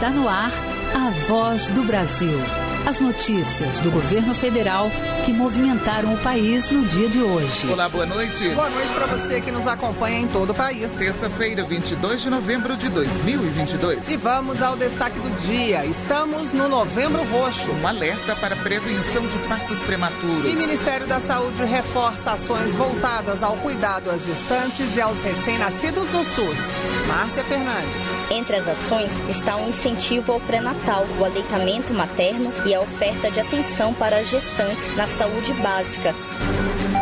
Está no ar a Voz do Brasil. As notícias do governo federal que movimentaram o país no dia de hoje. Olá, boa noite. Boa noite para você que nos acompanha em todo o país. Terça-feira, 22 de novembro de 2022. E vamos ao destaque do dia. Estamos no Novembro Roxo. Um alerta para prevenção de partos prematuros. E o Ministério da Saúde reforça ações voltadas ao cuidado às gestantes e aos recém-nascidos no SUS. Márcia Fernandes. Entre as ações está um incentivo ao pré-natal, o aleitamento materno e a oferta de atenção para as gestantes na saúde básica.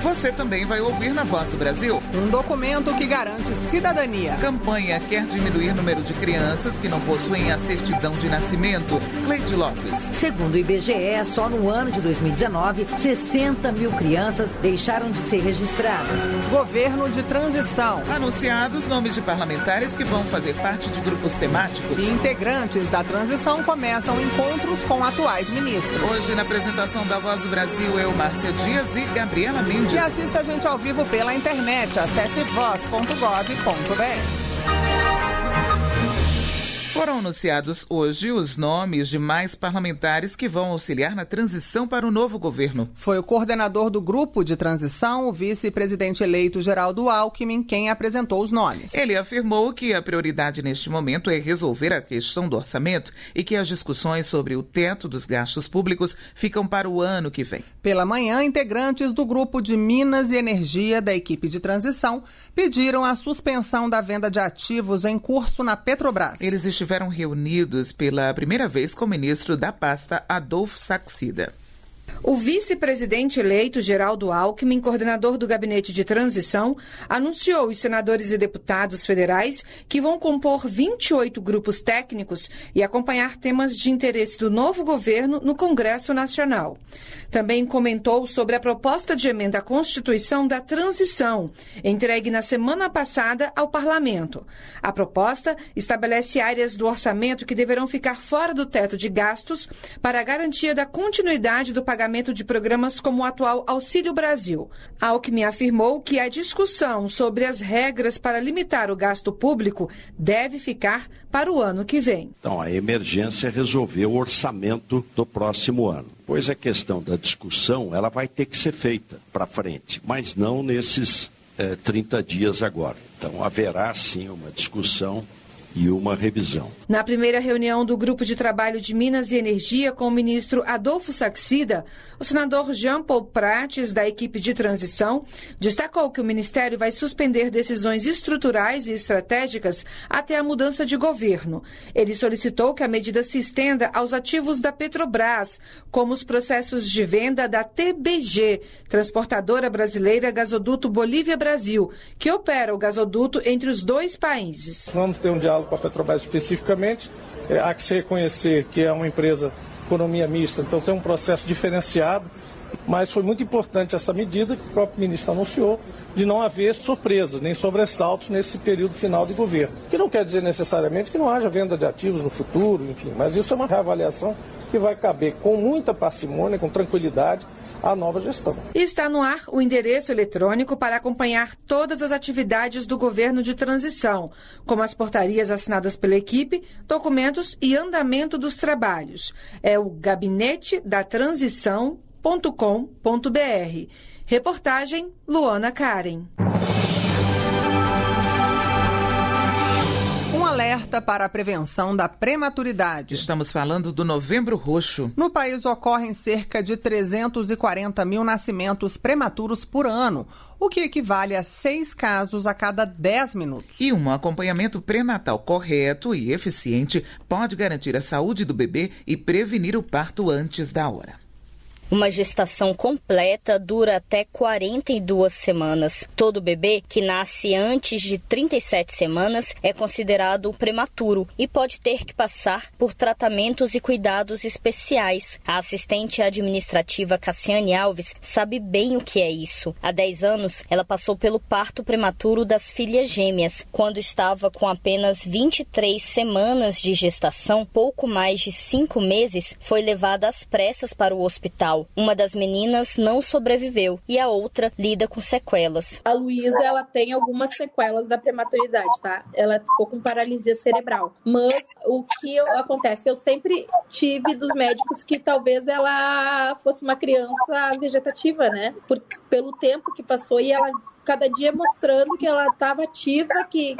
Você também vai ouvir na Voz do Brasil um documento que garante cidadania. Campanha quer diminuir o número de crianças que não possuem a certidão de nascimento. Cleide Lopes. Segundo o IBGE, só no ano de 2019, 60 mil crianças deixaram de ser registradas. Governo de transição. Anunciados nomes de parlamentares que vão fazer parte de grupos temáticos. E integrantes da transição começam encontros com atuais ministros. Hoje, na apresentação da Voz do Brasil, eu, Márcia Dias e Gabriela Mendes. E assista a gente ao vivo pela internet. Acesse voz.gov.br. Foram anunciados hoje os nomes de mais parlamentares que vão auxiliar na transição para o novo governo. Foi o coordenador do grupo de transição, o vice-presidente eleito Geraldo Alckmin, quem apresentou os nomes. Ele afirmou que a prioridade neste momento é resolver a questão do orçamento e que as discussões sobre o teto dos gastos públicos ficam para o ano que vem. Pela manhã, integrantes do grupo de Minas e Energia da equipe de transição pediram a suspensão da venda de ativos em curso na Petrobras. Eles estiveram reunidos pela primeira vez com o ministro da pasta, Adolfo Saxida. O vice-presidente eleito, Geraldo Alckmin, coordenador do Gabinete de Transição, anunciou os senadores e deputados federais que vão compor 28 grupos técnicos e acompanhar temas de interesse do novo governo no Congresso Nacional. Também comentou sobre a proposta de emenda à Constituição da Transição, entregue na semana passada ao Parlamento. A proposta estabelece áreas do orçamento que deverão ficar fora do teto de gastos para a garantia da continuidade do pagamento de programas como o atual Auxílio Brasil. Alckmin afirmou que a discussão sobre as regras para limitar o gasto público deve ficar para o ano que vem. Então, a emergência é resolver o orçamento do próximo ano. Pois a questão da discussão, ela vai ter que ser feita para frente, mas não nesses 30 dias agora. Então, haverá sim uma discussão e uma revisão. Na primeira reunião do Grupo de Trabalho de Minas e Energia com o ministro Adolfo Saxida, o senador Jean Paul Prates, da equipe de transição, destacou que o Ministério vai suspender decisões estruturais e estratégicas até a mudança de governo. Ele solicitou que a medida se estenda aos ativos da Petrobras, como os processos de venda da TBG, Transportadora Brasileira Gasoduto Bolívia-Brasil, que opera o gasoduto entre os dois países. Vamos ter um diálogo com a Petrobras especificamente. Há que se reconhecer que é uma empresa economia mista, então tem um processo diferenciado, mas foi muito importante essa medida que o próprio ministro anunciou, de não haver surpresas, nem sobressaltos nesse período final de governo. Que não quer dizer necessariamente que não haja venda de ativos no futuro, enfim, mas isso é uma reavaliação que vai caber com muita parcimônia, com tranquilidade, a nova gestão. Está no ar o endereço eletrônico para acompanhar todas as atividades do governo de transição, como as portarias assinadas pela equipe, documentos e andamento dos trabalhos. É o gabinetedатранsição.com.br. Reportagem Luana Karen. Um alerta para a prevenção da prematuridade. Estamos falando do Novembro Roxo. No país ocorrem cerca de 340 mil nascimentos prematuros por ano, o que equivale a 6 casos a cada 10 minutos. E um acompanhamento pré-natal correto e eficiente pode garantir a saúde do bebê e prevenir o parto antes da hora. Uma gestação completa dura até 42 semanas. Todo bebê que nasce antes de 37 semanas é considerado prematuro e pode ter que passar por tratamentos e cuidados especiais. A assistente administrativa Cassiane Alves sabe bem o que é isso. Há 10 anos, ela passou pelo parto prematuro das filhas gêmeas. Quando estava com apenas 23 semanas de gestação, pouco mais de 5 meses, foi levada às pressas para o hospital. hospital. Uma das meninas não sobreviveu e a outra lida com sequelas. A Luísa, ela tem algumas sequelas da prematuridade, tá? Ela ficou com paralisia cerebral. Mas o que acontece? Eu sempre tive dos médicos que talvez ela fosse uma criança vegetativa, né? Pelo tempo que passou e ela cada dia mostrando que ela estava ativa, que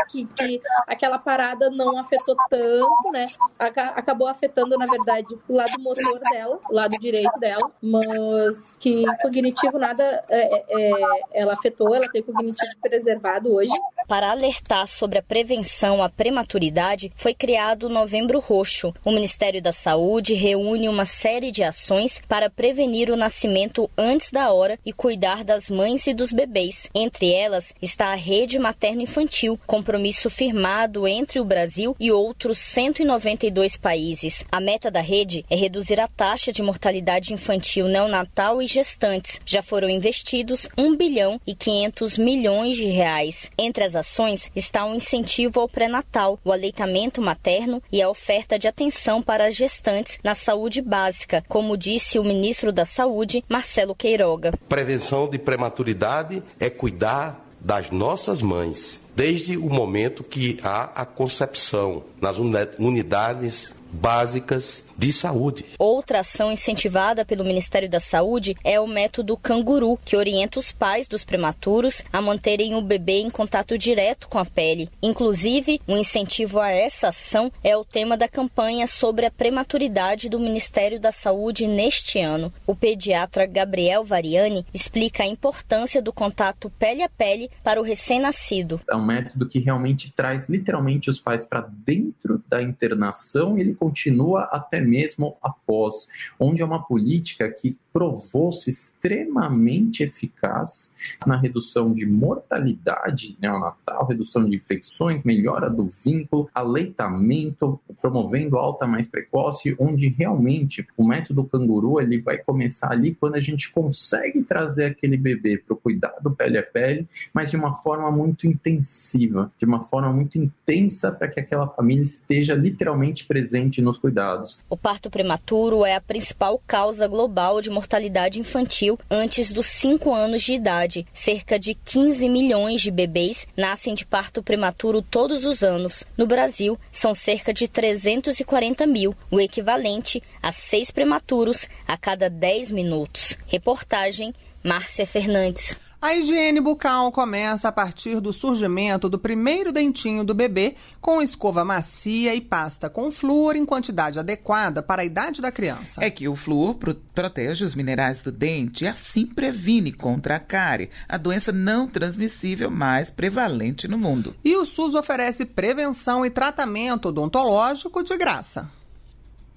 aquela parada não afetou tanto, né? Acabou afetando, na verdade, o lado motor dela, o lado direito dela, mas que cognitivo nada ela afetou, ela tem cognitivo preservado hoje. Para alertar sobre a prevenção à prematuridade, foi criado o Novembro Roxo. O Ministério da Saúde reúne uma série de ações para prevenir o nascimento antes da hora e cuidar das mães e dos bebês. Entre elas está a Rede Materno-Infantil, compromisso firmado entre o Brasil e outros 192 países. A meta da rede é reduzir a taxa de mortalidade infantil neonatal e gestantes. Já foram investidos 1 bilhão e 500 milhões de reais. Entre as ações está um incentivo ao pré-natal, o aleitamento materno e a oferta de atenção para as gestantes na saúde básica, como disse o ministro da Saúde, Marcelo Queiroga. Prevenção de prematuridade é cuidar das nossas mães, desde o momento que há a concepção nas unidades básicas de saúde. Outra ação incentivada pelo Ministério da Saúde é o método Canguru, que orienta os pais dos prematuros a manterem o bebê em contato direto com a pele. Inclusive, um incentivo a essa ação é o tema da campanha sobre a prematuridade do Ministério da Saúde neste ano. O pediatra Gabriel Variani explica a importância do contato pele a pele para o recém-nascido. É um método que realmente traz literalmente os pais para dentro da internação e ele continua até mesmo após, onde é uma política que provou-se extremamente eficaz na redução de mortalidade neonatal, redução de infecções, melhora do vínculo, aleitamento, promovendo alta mais precoce, onde realmente o método Canguru ele vai começar ali quando a gente consegue trazer aquele bebê para o cuidado pele a pele, mas de uma forma muito intensiva, de uma forma muito intensa para que aquela família esteja literalmente presente nos cuidados. O parto prematuro é a principal causa global de mortalidade infantil antes dos 5 anos de idade. Cerca de 15 milhões de bebês nascem de parto prematuro todos os anos. No Brasil, são cerca de 340 mil, o equivalente a 6 prematuros a cada 10 minutos. Reportagem, Márcia Fernandes. A higiene bucal começa a partir do surgimento do primeiro dentinho do bebê, com escova macia e pasta com flúor em quantidade adequada para a idade da criança. É que o flúor protege os minerais do dente e assim previne contra a cárie, a doença não transmissível mais prevalente no mundo. E o SUS oferece prevenção e tratamento odontológico de graça.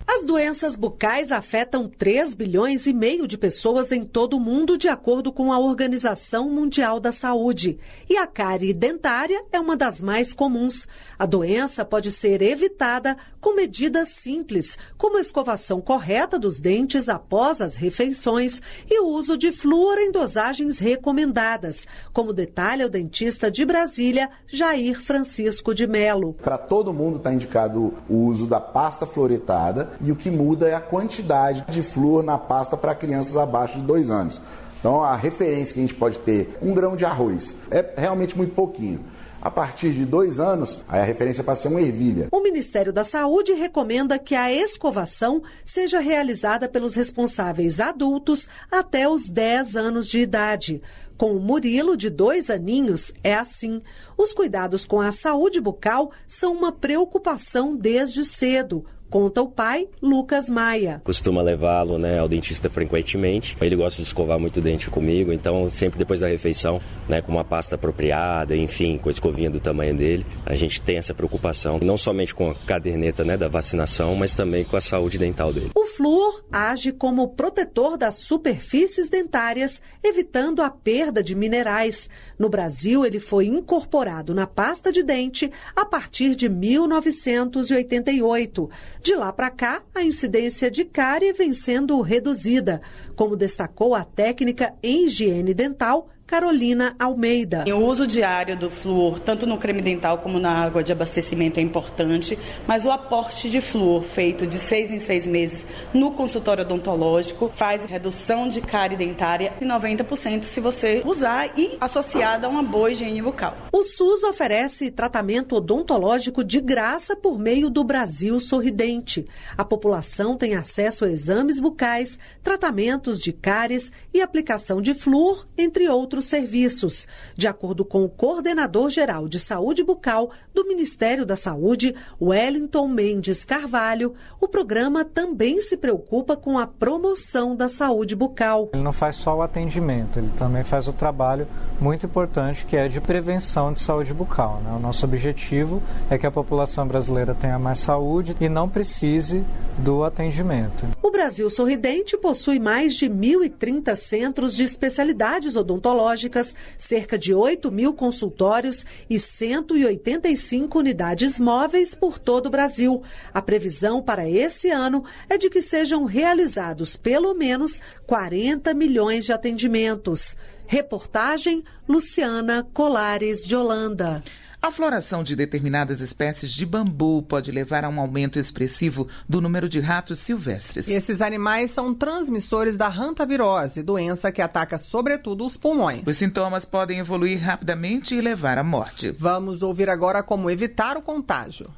As doenças bucais afetam 3,5 bilhões de pessoas em todo o mundo, de acordo com a Organização Mundial da Saúde. E a cárie dentária é uma das mais comuns. A doença pode ser evitada com medidas simples, como a escovação correta dos dentes após as refeições e o uso de flúor em dosagens recomendadas, como detalha o dentista de Brasília, Jair Francisco de Mello. Para todo mundo está indicado o uso da pasta fluoretada, e o que muda é a quantidade de flúor na pasta para crianças abaixo de 2 anos. Então, a referência que a gente pode ter, 1 grão de arroz, é realmente muito pouquinho. A partir de 2 anos, aí a referência passa a ser uma ervilha. O Ministério da Saúde recomenda que a escovação seja realizada pelos responsáveis adultos até os 10 anos de idade. Com o Murilo, de 2 aninhos, é assim. Os cuidados com a saúde bucal são uma preocupação desde cedo, conta o pai, Lucas Maia. Costuma levá-lo, ao dentista frequentemente. Ele gosta de escovar muito o dente comigo, então sempre depois da refeição, com uma pasta apropriada, enfim, com a escovinha do tamanho dele, a gente tem essa preocupação, não somente com a caderneta da vacinação, mas também com a saúde dental dele. O flúor age como protetor das superfícies dentárias, evitando a perda de minerais. No Brasil, ele foi incorporado na pasta de dente a partir de 1988. De lá para cá, a incidência de cárie vem sendo reduzida, como destacou a técnica em higiene dental, Carolina Almeida. O uso diário do flúor, tanto no creme dental como na água de abastecimento, é importante, mas o aporte de flúor feito de 6 em 6 meses no consultório odontológico faz redução de cárie dentária em 90% se você usar e associada a uma boa higiene bucal. O SUS oferece tratamento odontológico de graça por meio do Brasil Sorridente. A população tem acesso a exames bucais, tratamentos de cáries e aplicação de flúor, entre outros serviços. De acordo com o coordenador-geral de saúde bucal do Ministério da Saúde, Wellington Mendes Carvalho, o programa também se preocupa com a promoção da saúde bucal. Ele não faz só o atendimento, ele também faz o trabalho muito importante que é de prevenção de saúde bucal, né? O nosso objetivo é que a população brasileira tenha mais saúde e não precise do atendimento. O Brasil Sorridente possui mais de 1.030 centros de especialidades odontológicas, cerca de 8.000 consultórios e 185 unidades móveis por todo o Brasil. A previsão para esse ano é de que sejam realizados pelo menos 40 milhões de atendimentos. Reportagem Luciana Colares de Holanda. A floração de determinadas espécies de bambu pode levar a um aumento expressivo do número de ratos silvestres. Esses animais são transmissores da hantavirose, doença que ataca sobretudo os pulmões. Os sintomas podem evoluir rapidamente e levar à morte. Vamos ouvir agora como evitar o contágio.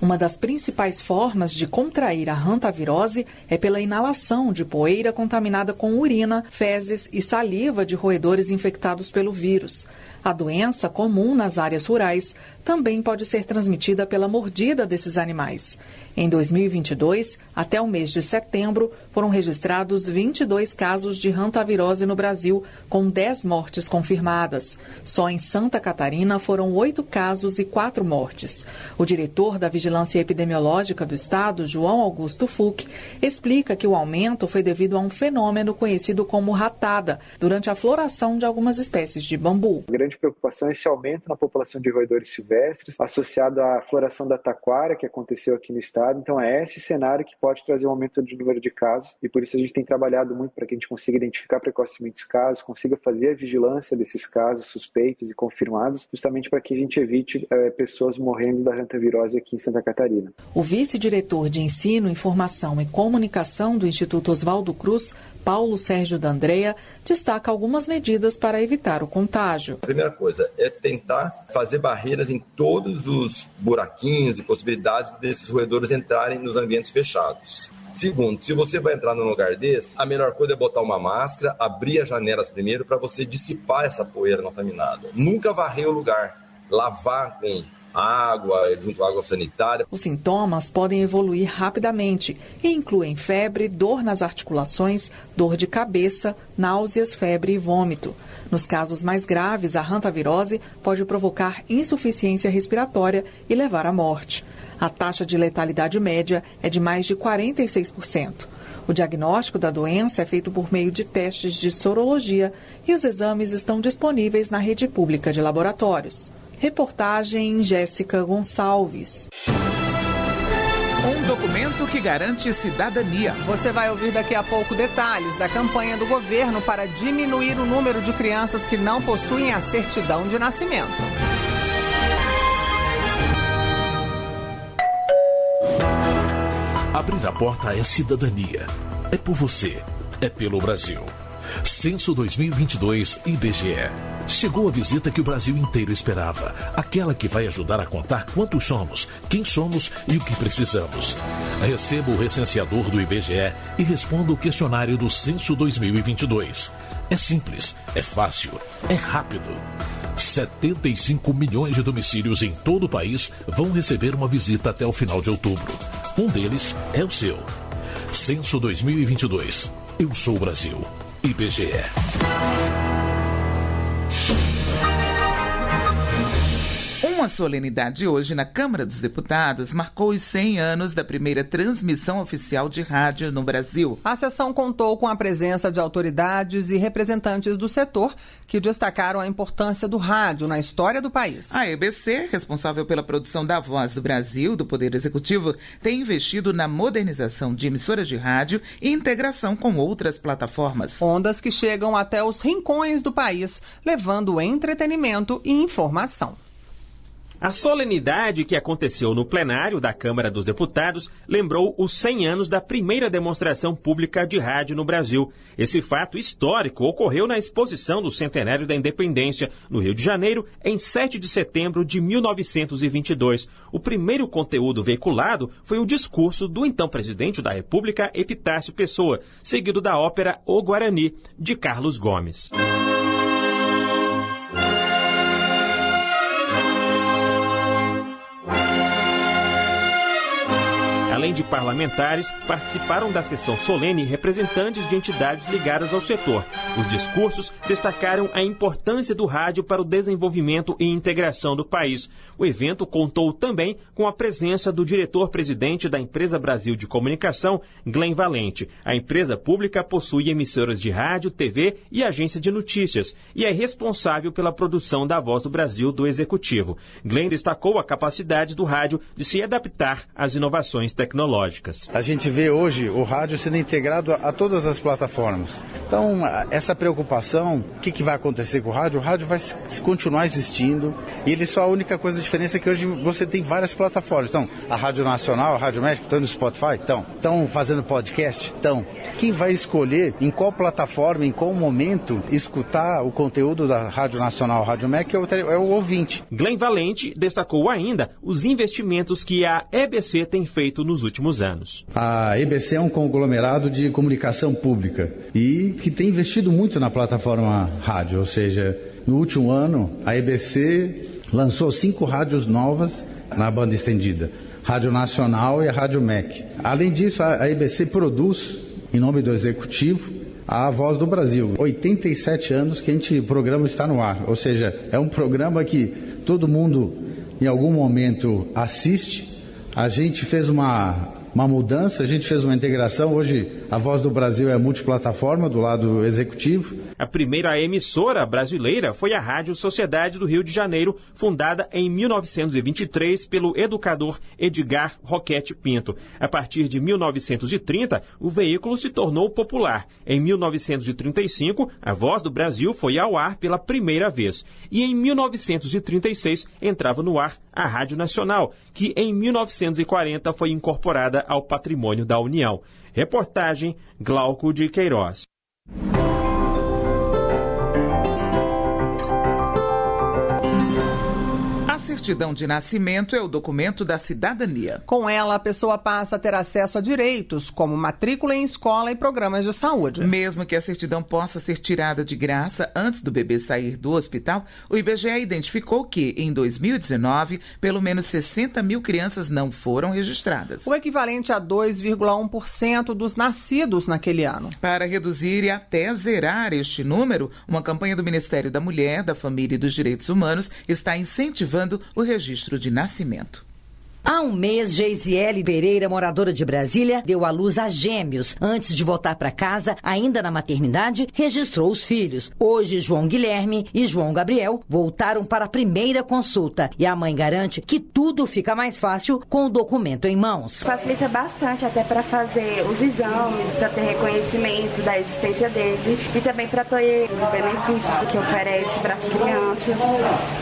Uma das principais formas de contrair a hantavirose é pela inalação de poeira contaminada com urina, fezes e saliva de roedores infectados pelo vírus. A doença, comum nas áreas rurais, também pode ser transmitida pela mordida desses animais. Em 2022, até o mês de setembro, foram registrados 22 casos de hantavirose no Brasil, com 10 mortes confirmadas. Só em Santa Catarina foram 8 casos e 4 mortes. O diretor da Vigilância Epidemiológica do Estado, João Augusto Fuch, explica que o aumento foi devido a um fenômeno conhecido como ratada, durante a floração de algumas espécies de bambu. A grande preocupação é esse aumento na população de roedores silvestres, associado à floração da taquara, que aconteceu aqui no estado. Então é esse cenário que pode trazer um aumento de número de casos e por isso a gente tem trabalhado muito para que a gente consiga identificar precocemente os casos, consiga fazer a vigilância desses casos suspeitos e confirmados, justamente para que a gente evite pessoas morrendo da hantavirose aqui em Santa Catarina. O vice-diretor de Ensino, Informação e Comunicação do Instituto Oswaldo Cruz, Paulo Sérgio D'Andrea, destaca algumas medidas para evitar o contágio. A primeira coisa é tentar fazer barreiras em todos os buraquinhos e possibilidades desses roedores entrarem nos ambientes fechados. Segundo, se você vai entrar num lugar desse, a melhor coisa é botar uma máscara, abrir as janelas primeiro para você dissipar essa poeira contaminada. Nunca varrer o lugar, lavar com água, junto à água sanitária. Os sintomas podem evoluir rapidamente e incluem febre, dor nas articulações, dor de cabeça, náuseas, febre e vômito. Nos casos mais graves, a hantavirose pode provocar insuficiência respiratória e levar à morte. A taxa de letalidade média é de mais de 46%. O diagnóstico da doença é feito por meio de testes de sorologia e os exames estão disponíveis na rede pública de laboratórios. Reportagem Jéssica Gonçalves. Um documento que garante cidadania. Você vai ouvir daqui a pouco detalhes da campanha do governo para diminuir o número de crianças que não possuem a certidão de nascimento. Abrir a porta é cidadania. É por você. É pelo Brasil. Censo 2022 IBGE. Chegou a visita que o Brasil inteiro esperava. Aquela que vai ajudar a contar quantos somos, quem somos e o que precisamos. Receba o recenseador do IBGE e responda o questionário do Censo 2022. É simples, é fácil, é rápido. 75 milhões de domicílios em todo o país vão receber uma visita até o final de outubro. Um deles é o seu. Censo 2022. Eu sou o Brasil. IBGE. Um Com a solenidade de hoje na Câmara dos Deputados, marcou os 100 anos da primeira transmissão oficial de rádio no Brasil. A sessão contou com a presença de autoridades e representantes do setor que destacaram a importância do rádio na história do país. A EBC, responsável pela produção da Voz do Brasil, do Poder Executivo, tem investido na modernização de emissoras de rádio e integração com outras plataformas. Ondas que chegam até os rincões do país, levando entretenimento e informação. A solenidade que aconteceu no plenário da Câmara dos Deputados lembrou os 100 anos da primeira demonstração pública de rádio no Brasil. Esse fato histórico ocorreu na exposição do Centenário da Independência, no Rio de Janeiro, em 7 de setembro de 1922. O primeiro conteúdo veiculado foi o discurso do então presidente da República, Epitácio Pessoa, seguido da ópera O Guarani, de Carlos Gomes. Além de parlamentares, participaram da sessão solene representantes de entidades ligadas ao setor. Os discursos destacaram a importância do rádio para o desenvolvimento e integração do país. O evento contou também com a presença do diretor-presidente da Empresa Brasil de Comunicação, Glenn Valente. A empresa pública possui emissoras de rádio, TV e agência de notícias e é responsável pela produção da Voz do Brasil do Executivo. Glenn destacou a capacidade do rádio de se adaptar às inovações tecnológicas. A gente vê hoje o rádio sendo integrado a todas as plataformas. Então, essa preocupação, o que vai acontecer com o rádio? O rádio vai continuar existindo e ele só a única coisa a diferença é que hoje você tem várias plataformas. Então, a Rádio Nacional, a Rádio México, estão no Spotify? Estão fazendo podcast? Quem vai escolher em qual plataforma, em qual momento escutar o conteúdo da Rádio Nacional, Rádio México é o ouvinte. Glenn Valente destacou ainda os investimentos que a EBC tem feito nos últimos anos. A EBC é um conglomerado de comunicação pública e que tem investido muito na plataforma rádio, ou seja, no último ano a EBC lançou 5 rádios novas na banda estendida, Rádio Nacional e a Rádio MEC. Além disso, a EBC produz, em nome do Executivo, a Voz do Brasil. 87 anos que o programa está no ar, ou seja, é um programa que todo mundo em algum momento assiste. A gente fez uma mudança, a gente fez uma integração. Hoje a Voz do Brasil é multiplataforma do lado executivo. A primeira emissora brasileira foi a Rádio Sociedade do Rio de Janeiro, fundada em 1923 pelo educador Edgar Roquete Pinto. A partir de 1930, o veículo se tornou popular. Em 1935, a Voz do Brasil foi ao ar pela primeira vez. E em 1936 entrava no ar a Rádio Nacional, que em 1940 foi incorporada ao patrimônio da União. Reportagem Glauco de Queiroz. A certidão de nascimento é o documento da cidadania. Com ela, a pessoa passa a ter acesso a direitos, como matrícula em escola e programas de saúde. Mesmo que a certidão possa ser tirada de graça antes do bebê sair do hospital, o IBGE identificou que, em 2019, pelo menos 60 mil crianças não foram registradas. O equivalente a 2,1% dos nascidos naquele ano. Para reduzir e até zerar este número, uma campanha do Ministério da Mulher, da Família e dos Direitos Humanos está incentivando o registro de nascimento. Há um mês, Geisiele Pereira, moradora de Brasília, deu à luz a gêmeos. Antes de voltar para casa, ainda na maternidade, registrou os filhos. Hoje, João Guilherme e João Gabriel voltaram para a primeira consulta. E a mãe garante que tudo fica mais fácil com o documento em mãos. Facilita bastante até para fazer os exames, para ter reconhecimento da existência deles e também para ter os benefícios que oferece para as crianças.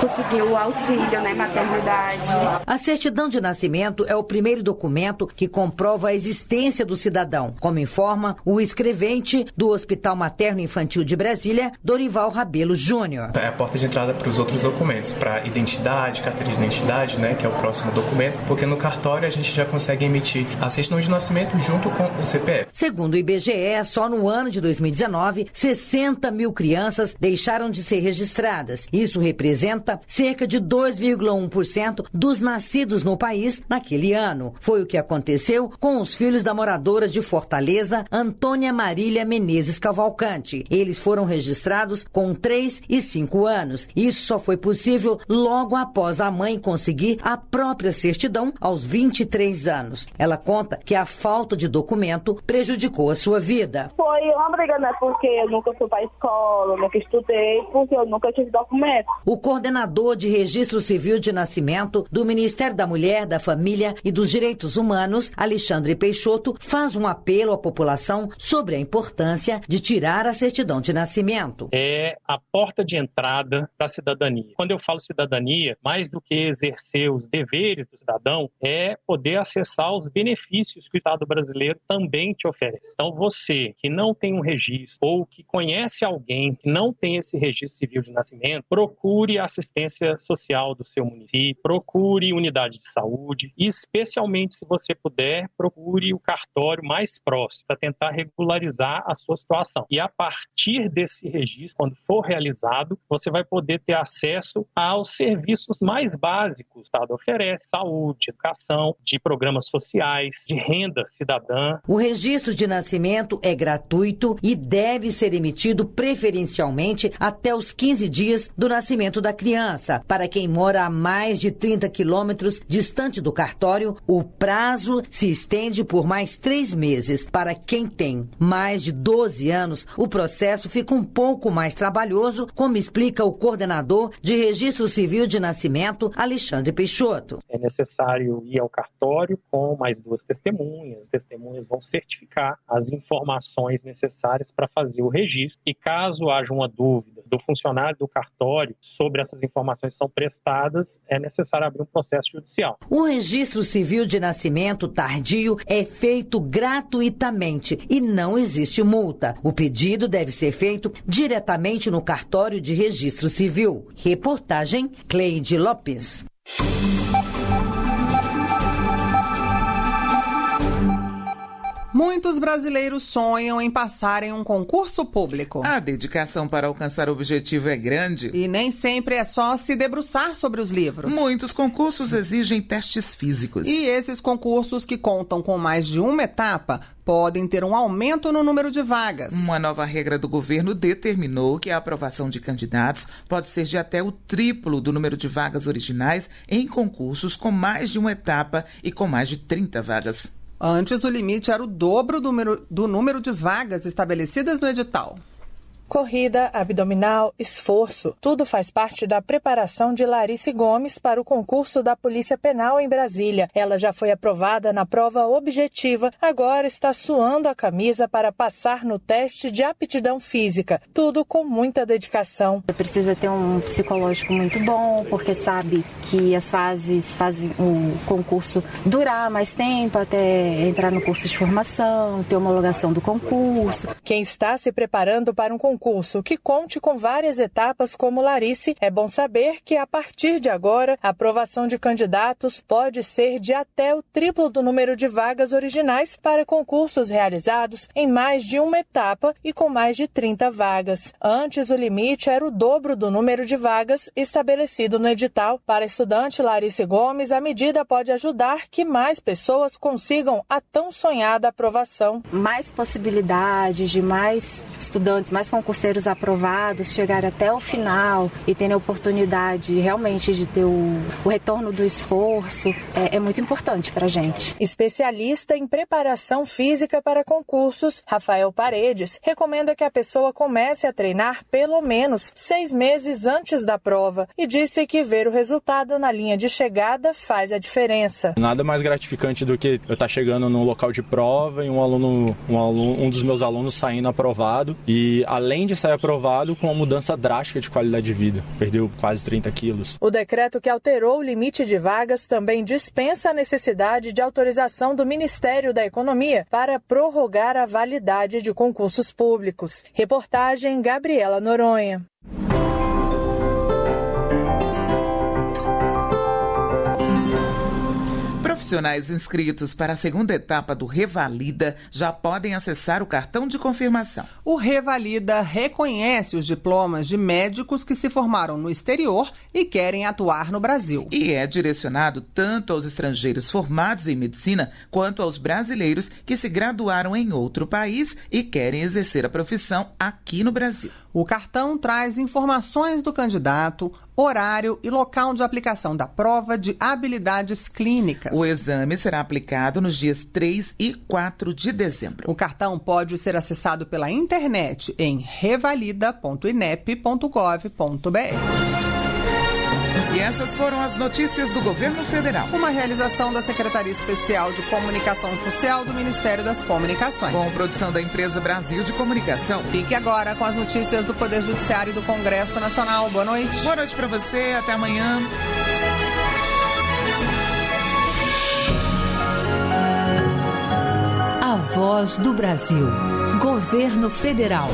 Conseguir o auxílio, maternidade. A certidão de nascimento é o primeiro documento que comprova a existência do cidadão, como informa o escrevente do Hospital Materno Infantil de Brasília, Dorival Rabelo Júnior. É a porta de entrada para os outros documentos, para identidade, carteira de identidade, que é o próximo documento, porque no cartório a gente já consegue emitir a certidão de nascimento junto com o CPF. Segundo o IBGE, só no ano de 2019, 60 mil crianças deixaram de ser registradas e Isso representa cerca de 2,1% dos nascidos no país naquele ano. Foi o que aconteceu com os filhos da moradora de Fortaleza, Antônia Marília Menezes Cavalcante. Eles foram registrados com 3 e 5 anos. Isso só foi possível logo após a mãe conseguir a própria certidão aos 23 anos. Ela conta que a falta de documento prejudicou a sua vida. Foi uma briga, né? Porque eu nunca fui para a escola, nunca estudei, porque eu nunca tive documento. O coordenador de Registro Civil de Nascimento do Ministério da Mulher, da Família e dos Direitos Humanos, Alexandre Peixoto, faz um apelo à população sobre a importância de tirar a certidão de nascimento. É a porta de entrada da cidadania. Quando eu falo cidadania, mais do que exercer os deveres do cidadão, é poder acessar os benefícios que o Estado brasileiro também te oferece. Então, você que não tem um registro ou que conhece alguém que não tem esse registro civil de nascimento, procure a assistência social do seu município, procure unidade de saúde e, especialmente, se você puder, procure o cartório mais próximo para tentar regularizar a sua situação. E a partir desse registro, quando for realizado, você vai poder ter acesso aos serviços mais básicos que o Estado oferece: saúde, educação, de programas sociais, de renda cidadã. O registro de nascimento é gratuito e deve ser emitido preferencialmente até os 15 dias do nascimento da criança. Para quem mora a mais de 30 quilômetros distante do cartório, o prazo se estende por mais 3 meses. Para quem tem mais de 12 anos, o processo fica um pouco mais trabalhoso, como explica o coordenador de Registro Civil de Nascimento, Alexandre Peixoto. É necessário ir ao cartório com mais 2 testemunhas. As testemunhas vão certificar as informações necessárias para fazer o registro. E caso haja uma dúvida do funcionário do cartório sobre essas informações que são prestadas, é necessário abrir um processo judicial. O registro civil de nascimento tardio é feito gratuitamente e não existe multa. O pedido deve ser feito diretamente no cartório de registro civil. Reportagem Cleide Lopes. Muitos brasileiros sonham em passar em um concurso público. A dedicação para alcançar o objetivo é grande. E nem sempre é só se debruçar sobre os livros. Muitos concursos exigem testes físicos. E esses concursos, que contam com mais de uma etapa, podem ter um aumento no número de vagas. Uma nova regra do governo determinou que a aprovação de candidatos pode ser de até o triplo do número de vagas originais em concursos com mais de uma etapa e com mais de 30 vagas. Antes, o limite era o dobro do número de vagas estabelecidas no edital. Corrida, abdominal, esforço, tudo faz parte da preparação de Larice Gomes para o concurso da Polícia Penal em Brasília. Ela já foi aprovada na prova objetiva, agora está suando a camisa para passar no teste de aptidão física. Tudo com muita dedicação. Você precisa ter um psicológico muito bom, porque sabe que as fases fazem o concurso durar mais tempo até entrar no curso de formação, ter homologação do concurso. Quem está se preparando para um concurso que conte com várias etapas como Larice, é bom saber que a partir de agora a aprovação de candidatos pode ser de até o triplo do número de vagas originais para concursos realizados em mais de uma etapa e com mais de 30 vagas. Antes, o limite era o dobro do número de vagas estabelecido no edital. Para a estudante Larice Gomes, a medida pode ajudar que mais pessoas consigam a tão sonhada aprovação. Mais possibilidades de mais estudantes, mais concurseiros aprovados, chegar até o final e terem a oportunidade realmente de ter o retorno do esforço é muito importante para a gente. Especialista em preparação física para concursos, Rafael Paredes recomenda que a pessoa comece a treinar pelo menos 6 meses antes da prova e disse que ver o resultado na linha de chegada faz a diferença. Nada mais gratificante do que eu estar chegando no local de prova e um dos meus alunos saindo aprovado e além de sair aprovado com uma mudança drástica de qualidade de vida. Perdeu quase 30 quilos. O decreto que alterou o limite de vagas também dispensa a necessidade de autorização do Ministério da Economia para prorrogar a validade de concursos públicos. Reportagem Gabriela Noronha. Profissionais inscritos para a segunda etapa do Revalida já podem acessar o cartão de confirmação. O Revalida reconhece os diplomas de médicos que se formaram no exterior e querem atuar no Brasil. E é direcionado tanto aos estrangeiros formados em medicina quanto aos brasileiros que se graduaram em outro país e querem exercer a profissão aqui no Brasil. O cartão traz informações do candidato, horário e local de aplicação da prova de habilidades clínicas. O exame será aplicado nos dias 3 e 4 de dezembro. O cartão pode ser acessado pela internet em revalida.inep.gov.br. E essas foram as notícias do Governo Federal. Uma realização da Secretaria Especial de Comunicação Social do Ministério das Comunicações. Com produção da Empresa Brasil de Comunicação. Fique agora com as notícias do Poder Judiciário e do Congresso Nacional. Boa noite. Boa noite para você. Até amanhã. A Voz do Brasil. Governo Federal.